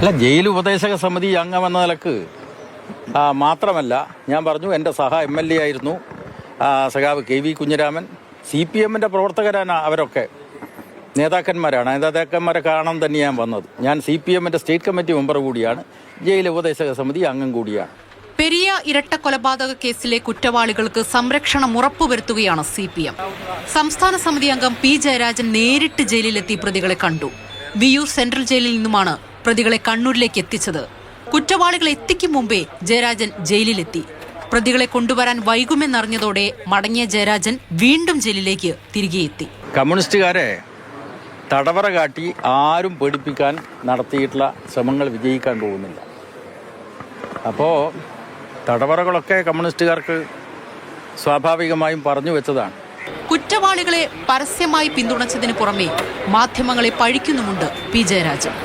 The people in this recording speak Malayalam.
അല്ല, ജയിൽ ഉപദേശക സമിതി അംഗമെന്ന നിലക്ക് മാത്രമല്ല, ഞാൻ പറഞ്ഞു എൻ്റെ MLA ആയിരുന്നു സഖാവ് KV കുഞ്ഞിരാമൻ. CPMൻ്റെ പ്രവർത്തകരാണ് അവരൊക്കെ, നേതാക്കന്മാരെ കാണാൻ തന്നെ ഞാൻ വന്നത്. ഞാൻ CPMൻ്റെ സ്റ്റേറ്റ് കമ്മിറ്റി മെമ്പർ കൂടിയാണ്, ജയിൽ ഉപദേശക സമിതി അംഗം കൂടിയാണ്. പെരിയ ഇരട്ട കൊലപാതക കേസിലെ കുറ്റവാളികൾക്ക് സംരക്ഷണം ഉറപ്പുവരുത്തുകയാണ് CPM. സംസ്ഥാന സമിതി അംഗം P ജയരാജൻ നേരിട്ട് ജയിലിലെത്തി പ്രതികളെ കണ്ടു. വിയൂർ സെൻട്രൽ ജയിലിൽ നിന്നുമാണ് പ്രതികളെ കണ്ണൂരിലേക്ക് എത്തിച്ചത്. കുറ്റവാളികളെ എത്തിക്കും മുമ്പേ ജയരാജൻ ജയിലിലെത്തി. പ്രതികളെ കൊണ്ടുവരാൻ വൈകുമെന്നറിഞ്ഞതോടെ മടങ്ങിയ ജയരാജൻ വീണ്ടും ജയിലിലേക്ക് തിരികെ എത്തി. കമ്മ്യൂണിസ്റ്റുകാരെ തടവറ കാട്ടി ആരും പേടിപ്പിക്കാൻ നടത്തിയിട്ടുള്ള ശ്രമങ്ങൾ വിജയിക്കാൻ പോകുന്നില്ല. അപ്പോൾ തടവറകളൊക്കെ കമ്മ്യൂണിസ്റ്റുകാർക്ക് സ്വാഭാവികമായും പറഞ്ഞു വെച്ചതാണ്. കുറ്റവാളികളെ പരസ്യമായി പിന്തുണച്ചതിന് പുറമെ മാധ്യമങ്ങളെ പഴിക്കുന്നുമുണ്ട് P ജയരാജൻ.